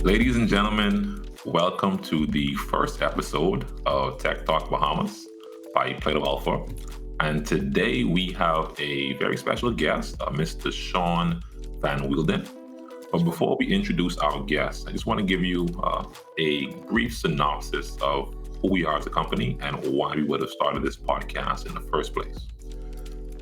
Ladies and gentlemen, welcome to the first episode of Tech Talk Bahamas by Plato Alpha. And today we have a very special guest, Mr. Shaun VanWeelden. But before we introduce our guest, I just want to give you a brief synopsis of who we are as a company and why we would have started this podcast in the first place.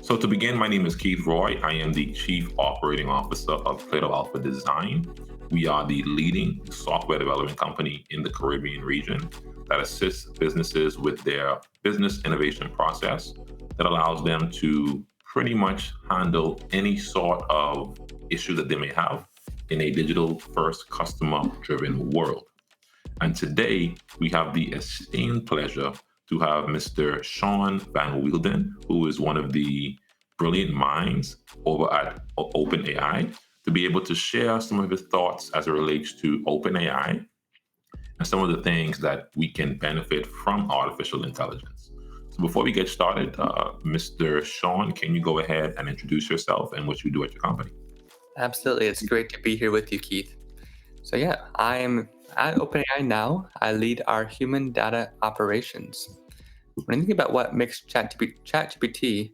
So to begin, my name is Keith Roy. I am the Chief Operating Officer of Plato Alpha Design. We are the leading software development company in the Caribbean region that assists businesses with their business innovation process that allows them to pretty much handle any sort of issue that they may have in a digital-first, customer-driven world. And today, we have the esteemed pleasure to have Mr. Shaun VanWeelden, who is one of the brilliant minds over at OpenAI, to be able to share some of his thoughts as it relates to OpenAI and some of the things that we can benefit from artificial intelligence. So before we get started, Mr. Shaun, can you go ahead and introduce yourself and what you do at your company? Absolutely. It's great to be here with you, Keith. So yeah, I'm at OpenAI now. I lead our human data operations. When I think about what makes ChatGPT,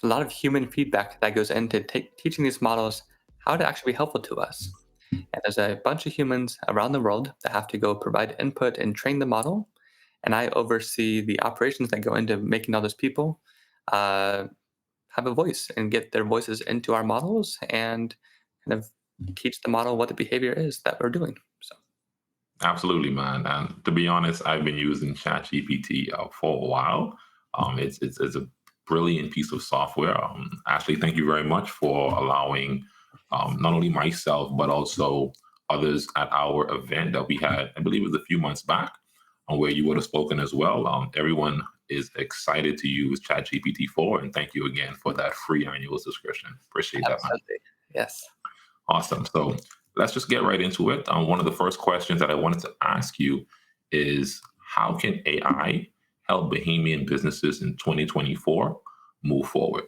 there's a lot of human feedback that goes into teaching these models how to actually be helpful to us. And there's a bunch of humans around the world that have to go provide input and train the model. And I oversee the operations that go into making all those people uh, have a voice and get their voices into our models and kind of teach the model what the behavior is that we're doing. So Absolutely, man. And to be honest, I've been using ChatGPT for a while. It's a brilliant piece of software. Ashley, thank you very much for allowing not only myself but also others at our event that we had. I believe it was a few months back, where you would have spoken as well. Everyone is excited to use ChatGPT 4, and thank you again for that free annual subscription. Appreciate that, man. absolutely, yes. Awesome. So let's just get right into it. One of the first questions that I wanted to ask you is how can AI help Bahamian businesses in 2024 move forward?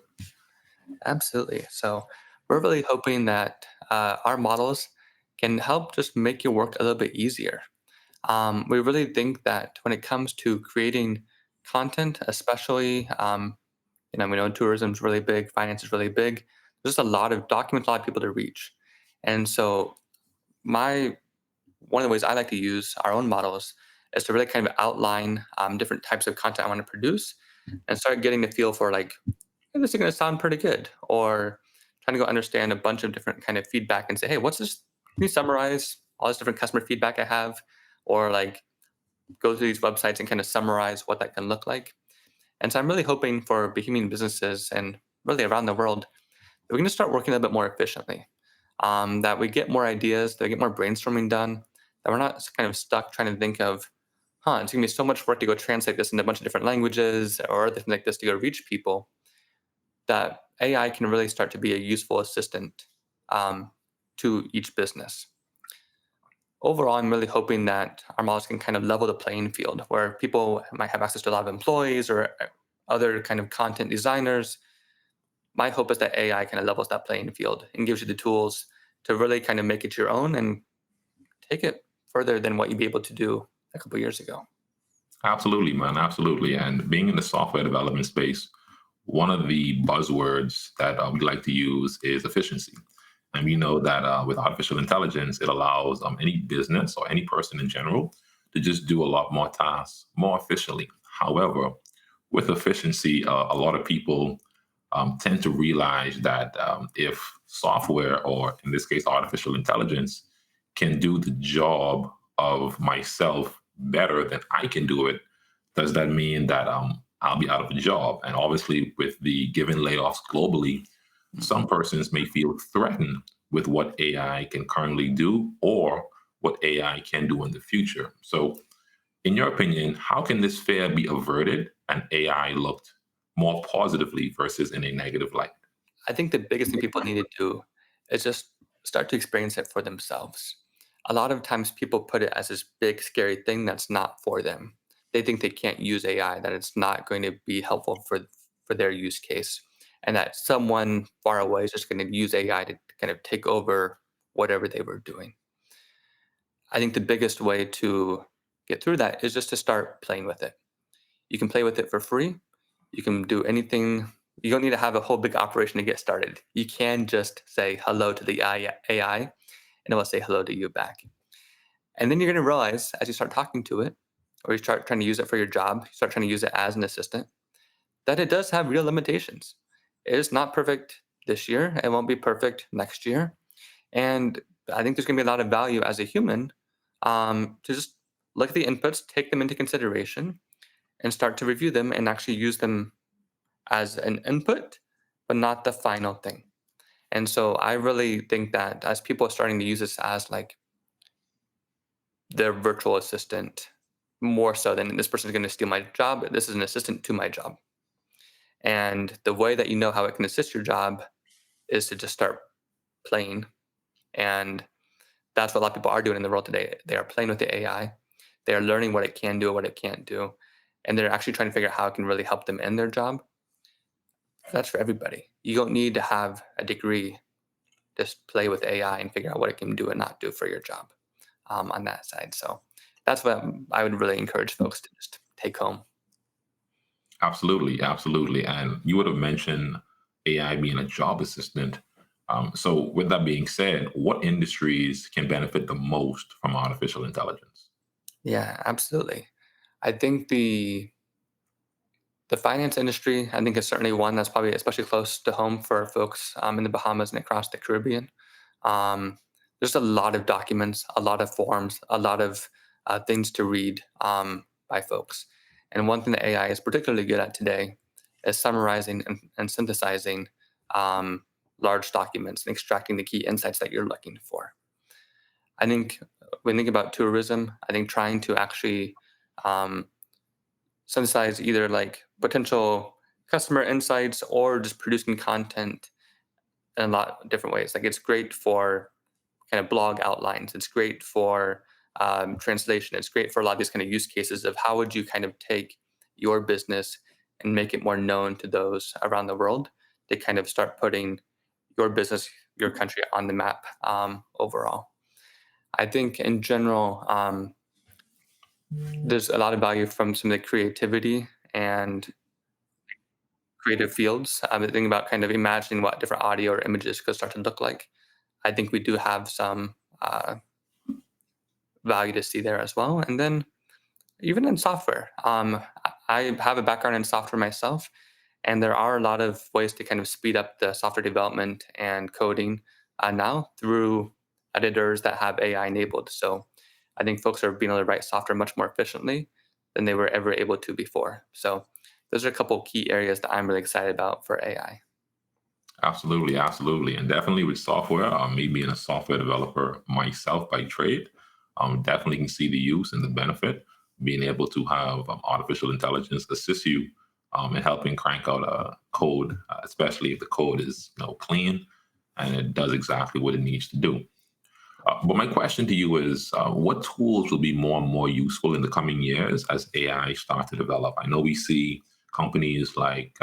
Absolutely. So we're really hoping that our models can help just make your work a little bit easier. We really think that when it comes to creating content, especially, we know tourism is really big, finance is really big. There's just a lot of documents, a lot of people to reach. And so my one of the ways I like to use our own models is to really kind of outline different types of content I want to produce and start getting the feel for like, hey, this is going to sound pretty good, or trying to go understand a bunch of different kind of feedback and say, hey, what's this? Can you summarize all this different customer feedback I have, or like go through these websites and kind of summarize what that can look like. And so I'm really hoping for Bahamian businesses and really around the world that we can just start working a little bit more efficiently, that we get more ideas, that we get more brainstorming done, that we're not kind of stuck trying to think of, it's going to be so much work to go translate this into a bunch of different languages or other things like this to go reach people, that AI can really start to be a useful assistant to each business. Overall, I'm really hoping that our models can kind of level the playing field where people might have access to a lot of employees or other kind of content designers. My hope is that AI kind of levels that playing field and gives you the tools to really kind of make it your own and take it further than what you'd be able to do a couple years ago. Absolutely, man. Absolutely. And being in the software development space, one of the buzzwords that we like to use is efficiency. And we know that with artificial intelligence, it allows any business or any person in general to just do a lot more tasks more efficiently. However, with efficiency, a lot of people tend to realize that if software, or in this case, artificial intelligence, can do the job of myself better than I can do it, does that mean that I'll be out of a job? And obviously, with the given layoffs globally, some persons may feel threatened with what AI can currently do or what AI can do in the future. So, in your opinion, how can this fear be averted and AI looked more positively versus in a negative light? I think the biggest thing people need to do is just start to experience it for themselves. A lot of times people put it as this big, scary thing that's not for them. They think they can't use AI, that it's not going to be helpful for their use case, and that someone far away is just going to use AI to kind of take over whatever they were doing. I think the biggest way to get through that is just to start playing with it. You can play with it for free. You can do anything. You don't need to have a whole big operation to get started. You can just say hello to the AI, and it will say hello to you back. And then you're going to realize as you start talking to it, or you start trying to use it for your job, you start trying to use it as an assistant, that it does have real limitations. It is not perfect this year. It won't be perfect next year. And I think there's going to be a lot of value as a human to just look at the inputs, take them into consideration, and start to review them and actually use them as an input, but not the final thing. And so I really think that as people are starting to use this as like their virtual assistant, more so than this person is going to steal my job, this is an assistant to my job. And the way that you know how it can assist your job is to just start playing. And that's what a lot of people are doing in the world today. They are playing with the AI. They are learning what it can do, what it can't do. And they're actually trying to figure out how it can really help them in their job. That's for everybody. You don't need to have a degree. Just play with AI and figure out what it can do and not do for your job on that side. So that's what I would really encourage folks to just take home. Absolutely, absolutely. And you would have mentioned AI being a job assistant. So, with that being said, what industries can benefit the most from artificial intelligence? Yeah, absolutely. I think the finance industry, I think, is certainly one that's probably especially close to home for folks in the Bahamas and across the Caribbean. Um, there's a lot of documents, a lot of forms, a lot of things to read by folks. And one thing that AI is particularly good at today is summarizing and synthesizing um, large documents and extracting the key insights that you're looking for. I think when you think about tourism, I think trying to actually um, synthesize either like potential customer insights or just producing content in a lot of different ways. Like it's great for kind of blog outlines. It's great for translation. It's great for a lot of these kind of use cases of how would you kind of take your business and make it more known to those around the world to kind of start putting your business, your country on the map overall. I think in general, there's a lot of value from some of the creativity and creative fields. I'm thinking about kind of imagining what different audio or images could start to look like. I think we do have some value to see there as well. And then even in software, I have a background in software myself, and there are a lot of ways to kind of speed up the software development and coding now through editors that have AI enabled. So I think folks are being able to write software much more efficiently than they were ever able to before. So those are a couple of key areas that I'm really excited about for AI. Absolutely, absolutely. And definitely with software, me being a software developer myself by trade, definitely can see the use and the benefit being able to have artificial intelligence assist you in helping crank out a code, especially if the code is clean and it does exactly what it needs to do. But my question to you is, what tools will be more and more useful in the coming years as AI starts to develop? I know we see companies like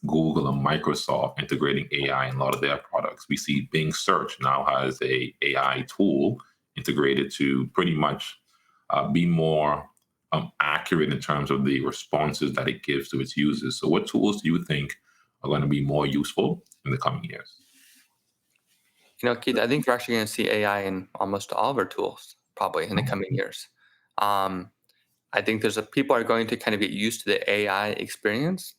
Google and Microsoft integrating AI in a lot of their products. We see Bing Search now has a AI tool integrated to pretty much be more accurate in terms of the responses that it gives to its users. So, what tools do you think are going to be more useful in the coming years? You know, Keith, I think we're actually going to see AI in almost all of our tools probably in the coming years. Um, I think people are going to kind of get used to the AI experience,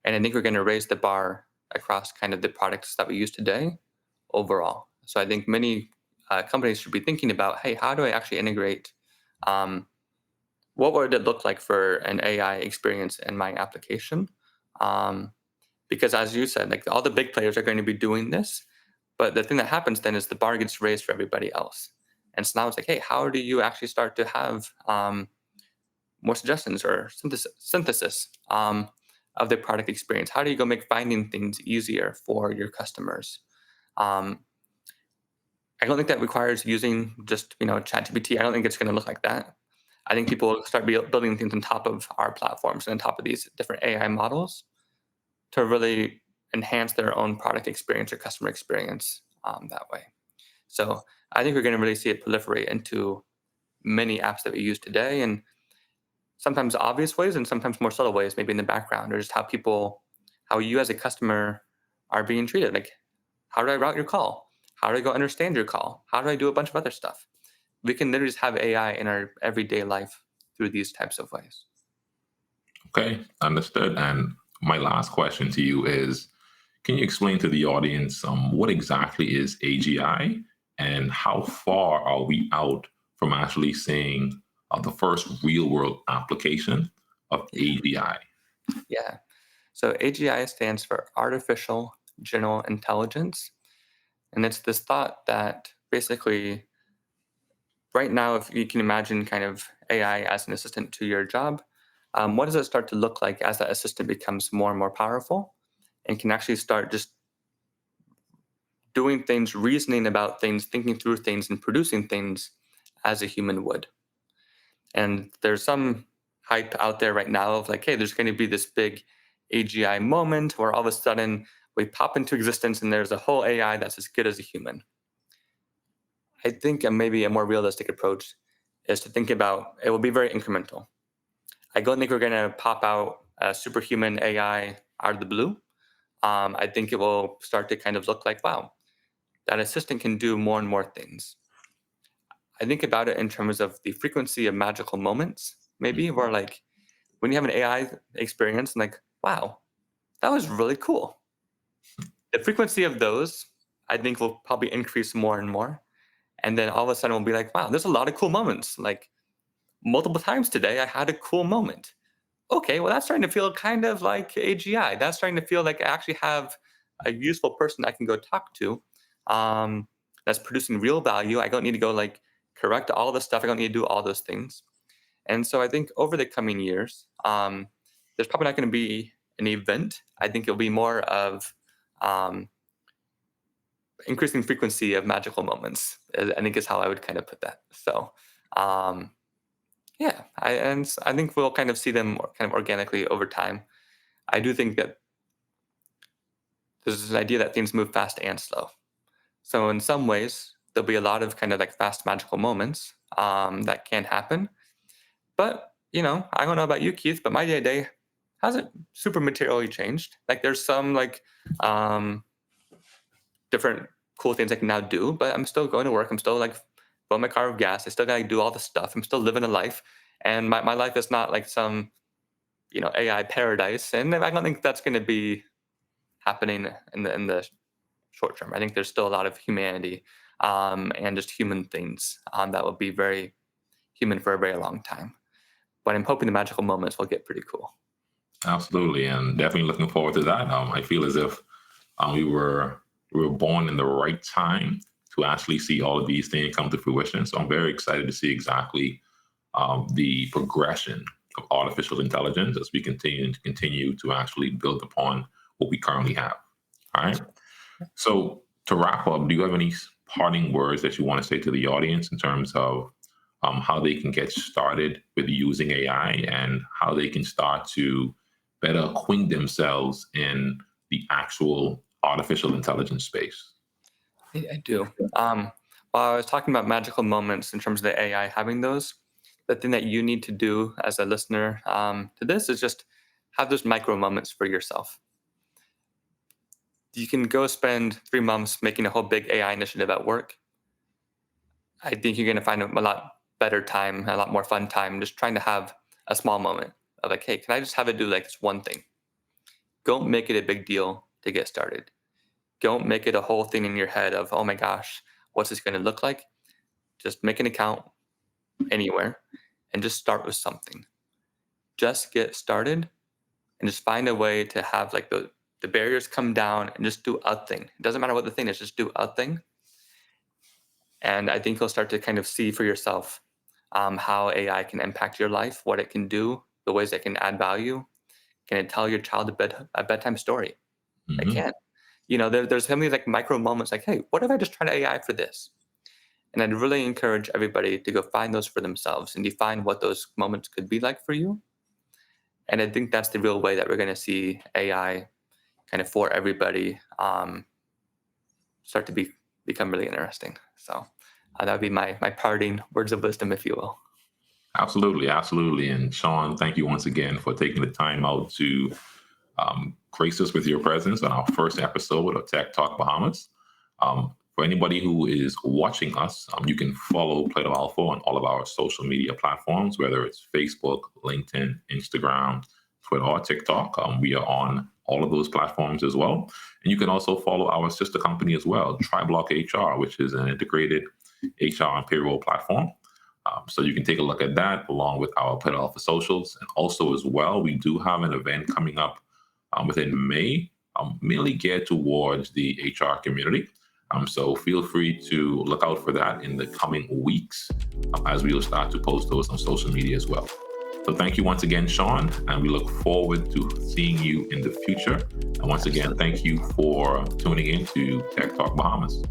and I think we're going to raise the bar across kind of the products that we use today overall. So I think many companies should be thinking about, hey, how do I actually integrate? Um, what would it look like for an AI experience in my application? Um, because as you said, like all the big players are going to be doing this, but the thing that happens then is the bar gets raised for everybody else. And so now it's like, hey, how do you actually start to have more suggestions or synthesis of the product experience? How do you go make finding things easier for your customers? Um, I don't think that requires using just ChatGPT. I don't think it's going to look like that. I think people will start building things on top of our platforms and on top of these different AI models to really enhance their own product experience or customer experience that way. So I think we're going to really see it proliferate into many apps that we use today, and sometimes obvious ways and sometimes more subtle ways, maybe in the background, or just how you as a customer are being treated. Like, how do I route your call? How do I go understand your call? How do I do a bunch of other stuff? We can literally just have AI in our everyday life through these types of ways. Okay, understood. And my last question to you is, can you explain to the audience what exactly is AGI and how far are we out from actually seeing the first real world application of Yeah. AGI? Yeah. So AGI stands for Artificial General Intelligence. And it's this thought that basically, right now, if you can imagine kind of AI as an assistant to your job, what does it start to look like as that assistant becomes more and more powerful and can actually start just doing things, reasoning about things, thinking through things, and producing things as a human would? And there's some hype out there right now of like, hey, there's going to be this big AGI moment where all of a sudden we pop into existence and there's a whole AI that's as good as a human. I think maybe a more realistic approach is to think about it will be very incremental. I don't think we're going to pop out a superhuman AI out of the blue. I think it will start to kind of look like, wow, that assistant can do more and more things. I think about it in terms of the frequency of magical moments, maybe, where like when you have an AI experience and like, wow, that was really cool. The frequency of those, I think, will probably increase more and more. And then all of a sudden we'll be like, wow, there's a lot of cool moments. Like multiple times today, I had a cool moment. Okay, well, that's starting to feel kind of like AGI. That's starting to feel like I actually have a useful person I can go talk to, um, that's producing real value. I don't need to go like correct all the stuff. I don't need to do all those things. And so I think over the coming years, there's probably not going to be an event. I think it'll be more of um, increasing frequency of magical moments. I think is how I would kind of put that. So um, yeah, I think we'll kind of see them kind of organically over time. I do think that there's this idea that things move fast and slow. So in some ways, there'll be a lot of kind of like fast magical moments that can happen. But I don't know about you, Keith, but my day to day hasn't super materially changed. Like there's some like um, different cool things I can now do, but I'm still going to work. I'm still like filling my car with gas. I still gotta do all the stuff. I'm still living a life. And my life is not like some, AI paradise. And I don't think that's gonna be happening in the short term. I think there's still a lot of humanity and just human things that will be very human for a very long time. But I'm hoping the magical moments will get pretty cool. Absolutely, and definitely looking forward to that. I feel as if we were born in the right time to actually see all of these things come to fruition. So I'm very excited to see exactly the progression of artificial intelligence as we continue to actually build upon what we currently have. All right. So to wrap up, do you have any parting words that you want to say to the audience in terms of how they can get started with using AI and how they can start to better acquaint themselves in the actual artificial intelligence space? I do. While I was talking about magical moments in terms of the AI having those, the thing that you need to do as a listener to this is just have those micro moments for yourself. You can go spend 3 months making a whole big AI initiative at work. I think you're going to find a lot better time, a lot more fun time, just trying to have a small moment of like, hey, can I just have it do like this one thing? Don't make it a big deal to get started. Don't make it a whole thing in your head of, oh my gosh, what's this going to look like? Just make an account anywhere and just start with something. Just get started and just find a way to have like the barriers come down and just do a thing. It doesn't matter what the thing is, just do a thing. And I think you'll start to kind of see for yourself how AI can impact your life, what it can do, the ways it can add value. Can it tell your child a bedtime story? It Hmm. can. There's so many like micro moments like, hey, what if I just tried AI for this? And I'd really encourage everybody to go find those for themselves and define what those moments could be like for you. And I think that's the real way that we're going to see AI kind of for everybody start to be become really interesting. So that would be my parting words of wisdom, if you will. Absolutely, absolutely. And Shaun, thank you once again for taking the time out to grace us with your presence on our first episode of Tech Talk Bahamas. For anybody who is watching us, you can follow Plato Alpha on all of our social media platforms, whether it's Facebook, LinkedIn, Instagram, Twitter, or TikTok. We are on all of those platforms as well. And you can also follow our sister company as well, TriBlock HR, which is an integrated HR and payroll platform. So you can take a look at that along with our Plato Alpha socials. And also as well, we do have an event coming up within May, mainly geared towards the HR community. So feel free to look out for that in the coming weeks as we will start to post those on social media as well. So thank you once again, Shaun, and we look forward to seeing you in the future. And once again, thank you for tuning in to Tech Talk Bahamas.